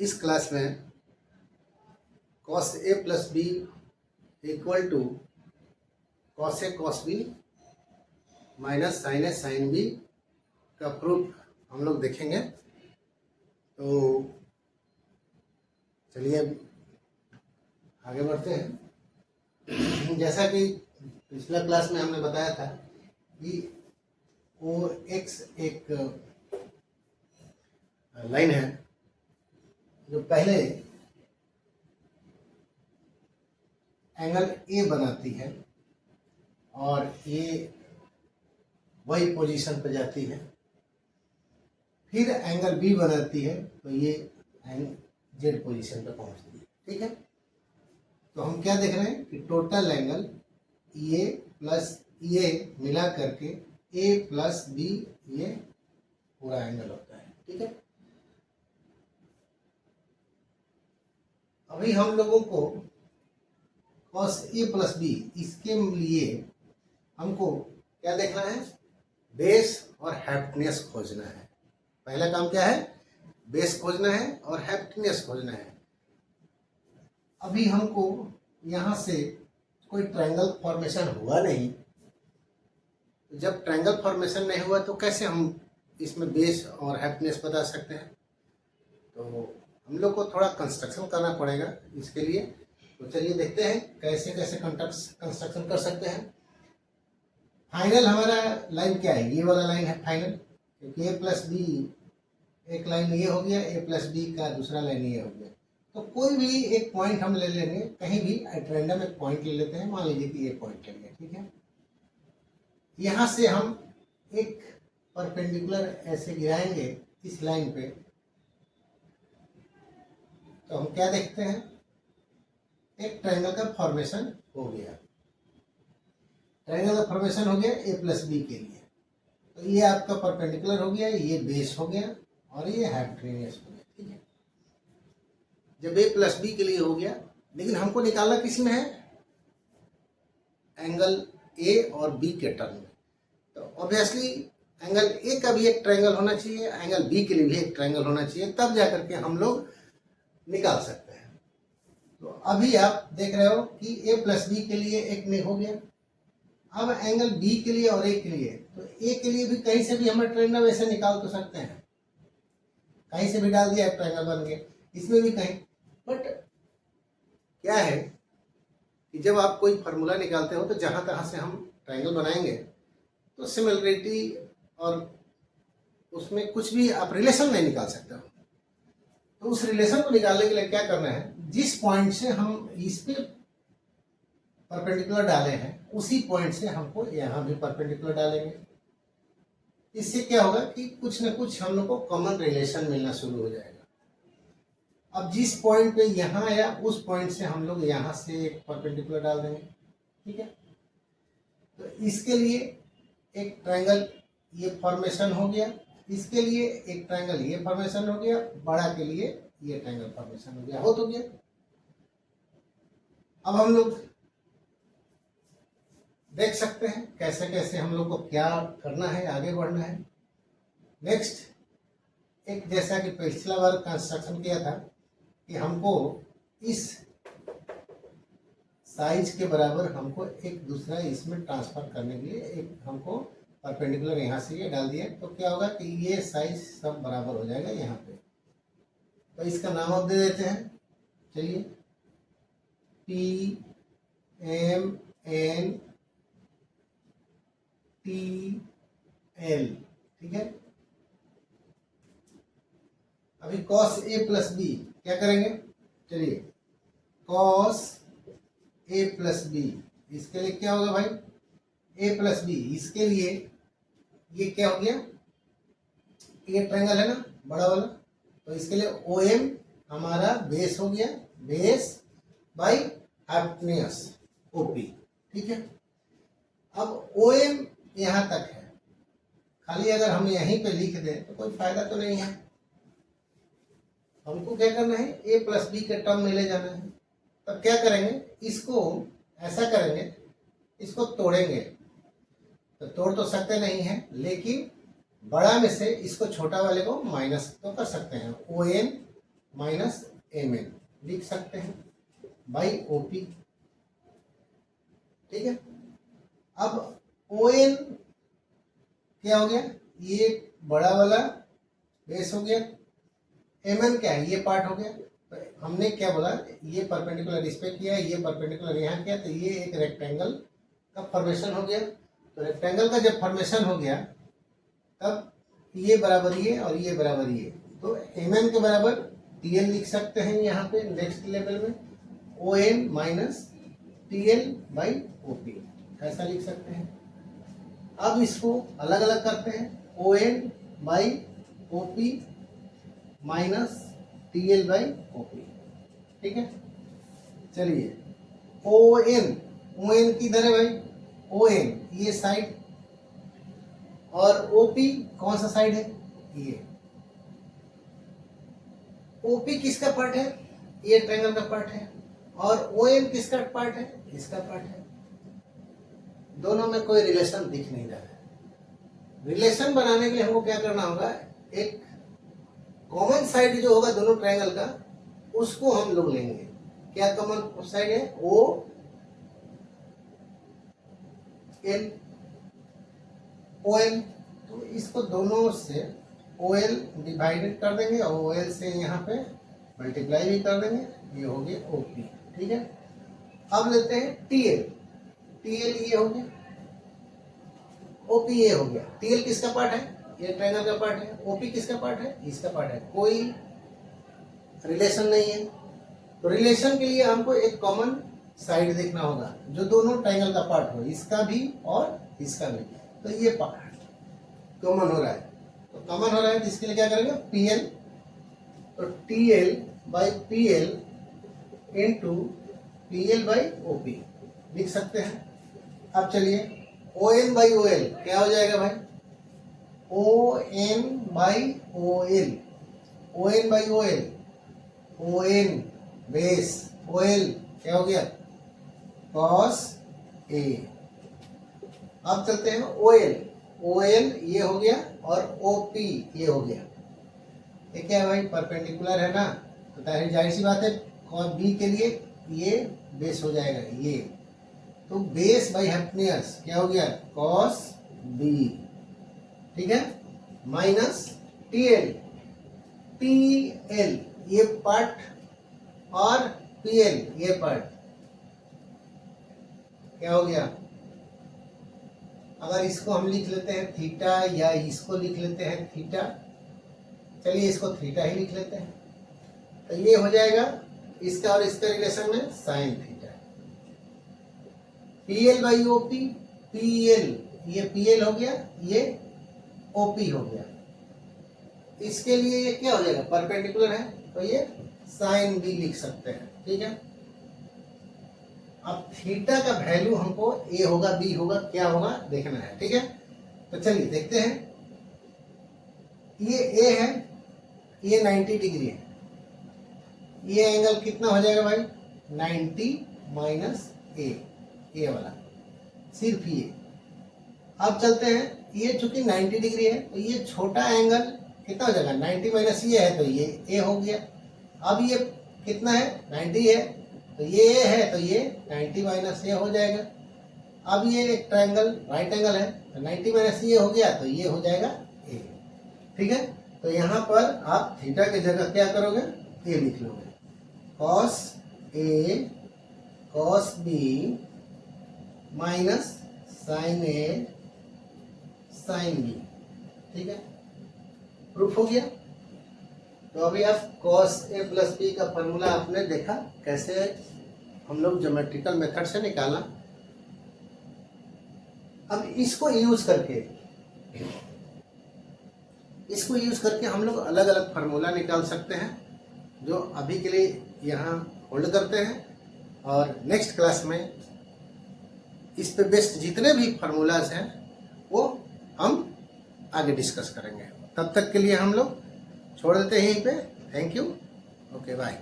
इस क्लास में cos a plus B equal to cos a cos b minus sin a sin b का proof हम लोग देखेंगे। तो चलिए आगे बढ़ते हैं। जैसा कि पिछला क्लास में हमने बताया था कि ओ एक्स एक लाइन है जो पहले एंगल ए बनाती है और ये वही पोजीशन पर जाती है, फिर एंगल बी बनाती है तो ये जेड पोजीशन पर पहुंचती है। ठीक है, तो हम क्या देख रहे हैं कि टोटल एंगल ए प्लस ए मिला करके ए प्लस बी ये पूरा एंगल होता है। ठीक है, अभी हम लोगों को cos a प्लस बी इसके लिए हमको क्या देखना है, बेस और हैप्टनेस खोजना है। पहला काम क्या है, बेस खोजना है और हैप्टनेस खोजना है। अभी हमको यहाँ से कोई ट्रायंगल फॉर्मेशन हुआ नहीं, तो जब ट्रायंगल फॉर्मेशन नहीं हुआ तो कैसे हम इसमें बेस और हैप्टनेस बता सकते हैं। तो हम लोग को थोड़ा कंस्ट्रक्शन करना पड़ेगा इसके लिए। तो चलिए देखते हैं कैसे कैसे कंस्ट्रक्शन कर सकते हैं। फाइनल हमारा लाइन क्या है, ये वाला लाइन है फाइनल, क्योंकि ए प्लस बी एक लाइन ये हो गया, ए प्लस बी का दूसरा लाइन ये हो गया। तो कोई भी एक पॉइंट हम ले लेंगे, कहीं भी एट रैंडम एक पॉइंट ले लेते हैं। मान लीजिए कि ये पॉइंट ले लिया। ठीक है, यहाँ से हम एक परपेंडिकुलर ऐसे गिराएंगे इस लाइन पे, तो हम क्या देखते हैं, एक ट्रायंगल का फॉर्मेशन हो गया। ट्रायंगल का फॉर्मेशन हो गया ए प्लस बी के लिए, तो ये आपका परपेंडिकुलर हो गया, ये बेस हो गया और ये हाइपोटेन्यूज हो गया। ठीक है, जब ए प्लस बी के लिए हो गया, लेकिन हमको निकालना किस में है, एंगल ए और बी के टर्म में। तो ऑब्वियसली एंगल ए का भी एक ट्रायंगल होना चाहिए, एंगल बी के लिए भी एक ट्रायंगल होना चाहिए, तब जाकर के हम लोग निकाल सकते हैं। तो अभी आप देख रहे हो कि ए प्लस बी के लिए एक में हो गया। अब एंगल बी के लिए और ए के लिए, तो ए के लिए भी कहीं से भी हम ट्रायंगल वैसे निकाल तो सकते हैं, कहीं से भी डाल दिया ट्रायंगल बन गया, इसमें भी कहीं। बट क्या है कि जब आप कोई फार्मूला निकालते हो तो जहां तहां से हम ट्रायंगल बनाएंगे तो सिमिलरिटी और उसमें कुछ भी आप रिलेशन नहीं निकाल सकते हो। तो उस रिलेशन को निकालने के लिए क्या करना है, जिस पॉइंट से हम इस पे परपेंडिकुलर डाले हैं उसी पॉइंट से हमको यहाँ भी परपेंडिकुलर डालेंगे। इससे क्या होगा कि कुछ न कुछ हम लोग को कॉमन रिलेशन मिलना शुरू हो जाएगा। अब जिस पॉइंट पे यहाँ आया उस पॉइंट से हम लोग यहाँ से एक परपेंडिकुलर डाल देंगे। ठीक है, तो इसके लिए एक ट्रायंगल ये फॉर्मेशन हो गया, इसके लिए एक ट्रायंगल ये फॉर्मेशन हो गया, बड़ा के लिए ये ट्रायंगल फॉर्मेशन हो गया, हो तो गया। अब हम लोग देख सकते हैं कैसे कैसे हम लोग को क्या करना है, आगे बढ़ना है। नेक्स्ट, एक जैसा कि पिछला बार कंस्ट्रक्शन किया था कि हमको इस साइज के बराबर हमको एक दूसरा इसमें ट्रांसफर करने के लिए एक हमको परपेंडिकुलर यहाँ से ये डाल दिया, तो क्या होगा कि ये साइज सब बराबर हो जाएगा यहाँ पे। तो इसका नाम आप दे देते हैं, चलिए P M N T L. ठीक है, अभी cos a प्लस बी क्या करेंगे, चलिए cos a प्लस बी, इसके लिए क्या होगा भाई, a प्लस बी, इसके लिए ये क्या हो गया, ये ट्रायंगल है ना बड़ा वाला, तो इसके लिए OM हमारा बेस हो गया, बेस बाई हाइपोटेन्यूज OP। ठीक है, अब OM यहाँ तक है, खाली अगर हम यहीं पे लिख दें तो कोई फायदा तो नहीं है। हमको क्या करना है, ए प्लस बी के टर्म में ले जाना है। तब क्या करेंगे, इसको ऐसा करेंगे, इसको तोड़ेंगे। तो तोड़ तो सकते नहीं है, लेकिन बड़ा में से इसको छोटा वाले को माइनस तो कर सकते हैं। ON माइनस एम एन लिख सकते हैं बाई ओ पी। ठीक है, अब ओ एन क्या हो गया, ये बड़ा वाला बेस हो गया, एम एन क्या है, ये पार्ट हो गया। तो हमने क्या बोला, ये परपेंडिकुलर इस पे किया, ये परपेंडिकुलर यहाँ किया, तो ये एक रेक्टेंगल का फॉर्मेशन हो गया। तो रेक्टेंगल का जब फॉर्मेशन हो गया तब ये बराबर ये और ये बराबर ये, तो एम एन के बराबर टी एल लिख सकते हैं यहाँ पे नेक्स्ट लेवल में, O N minus T L by O P, ऐसा लिख सकते हैं। अब इसको अलग अलग करते हैं, O N by O P minus T L by O P. ठीक है, चलिए ओ एन किधर है भाई, ओ एन ये साइड, और ओ पी कौन सा साइड है, ये। ओ पी किसका पार्ट है, ये ट्रायंगल का पार्ट है, और ओ एन किसका पार्ट है, इसका पार्ट है। दोनों में कोई रिलेशन दिख नहीं रहा है। रिलेशन बनाने के लिए हमको क्या करना होगा, एक कॉमन साइड जो होगा दोनों ट्रायंगल का, उसको हम लोग लेंगे। क्या कॉमन साइड है, ओ एल, तो इसको दोनों से ओ एल डिवाइडेड कर देंगे और ओ एल से यहाँ पे मल्टीप्लाई भी कर देंगे, ये हो गया ओ पी। ठीक है, अब लेते हैं टी एल ये हो गया, ओपी ये हो गया। टी एल किसका पार्ट है, ये ट्रायंगल का पार्ट है, ओपी किसका पार्ट है, इसका पार्ट है, कोई रिलेशन नहीं है। तो रिलेशन के लिए हमको एक कॉमन साइड देखना होगा जो दोनों ट्रायंगल का पार्ट हो, इसका भी और इसका भी। तो ये पार्ट कॉमन हो रहा है, तो कॉमन हो रहा है जिसके लिए क्या करेंगे, पी एल, तो T L by P L into P L by O P लिख सकते हैं। अब चलिए O N by O L क्या हो जाएगा भाई, O N by O L, O N by O L, O N base O L क्या हो गया, कॉस ए। अब चलते हैं ओ एल ये हो गया और ओ पी ये हो गया। ये क्या है भाई, परपेंडिकुलर है ना, तो जाहिर सी बात है कॉस बी के लिए ये बेस हो जाएगा ये, तो बेस बाई हाइपोटेन्यूज क्या हो गया, कॉस बी। ठीक है, माइनस टी एल ये पार्ट और पी एल ये पार्ट क्या हो गया। अगर इसको हम लिख लेते हैं थीटा या इसको लिख लेते हैं थीटा, चलिए इसको थीटा ही लिख लेते हैं, तो ये हो जाएगा इसका और इसका रिलेशन में sine theta. P L by O P, P L ये पी एल हो गया, ये ओ पी हो गया। इसके लिए ये क्या हो जाएगा, परपेंडिकुलर है, तो ये साइन बी लिख सकते हैं। ठीक है, अब थीटा का वैल्यू हमको ए होगा बी होगा क्या होगा देखना है। ठीक है, तो चलिए देखते हैं। ये ए है, ये 90 डिग्री है, ये एंगल कितना हो जाएगा भाई, 90 माइनस ए वाला, सिर्फ ये। अब चलते हैं, ये चूंकि 90 डिग्री है तो ये छोटा एंगल कितना हो जाएगा, 90 माइनस ये है तो ये ए हो गया। अब ये कितना है, 90 है, तो ये ए है तो ये 90 माइनस ए हो जाएगा। अब ये एक ट्रायंगल राइट एंगल है, तो 90 माइनस ये हो गया तो ये हो जाएगा ए। ठीक है, तो यहाँ पर आप थीटा की जगह क्या करोगे, ए लिख लोगे, cos A cos B minus sign A sine B. ठीक है, प्रूफ हो गया। तो अभी आप कॉस ए प्लस बी का फॉर्मूला आपने देखा कैसे हम लोग ज्योमेट्रिकल मेथड से निकाला। अब इसको यूज करके हम लोग अलग अलग फार्मूला निकाल सकते हैं, जो अभी के लिए यहाँ होल्ड करते हैं, और नेक्स्ट क्लास में इस पे बेस्ड जितने भी फार्मूलाज हैं वो हम आगे डिस्कस करेंगे। तब तक के लिए हम लोग छोड़ देते हैं यहीं पे। Thank you, okay bye.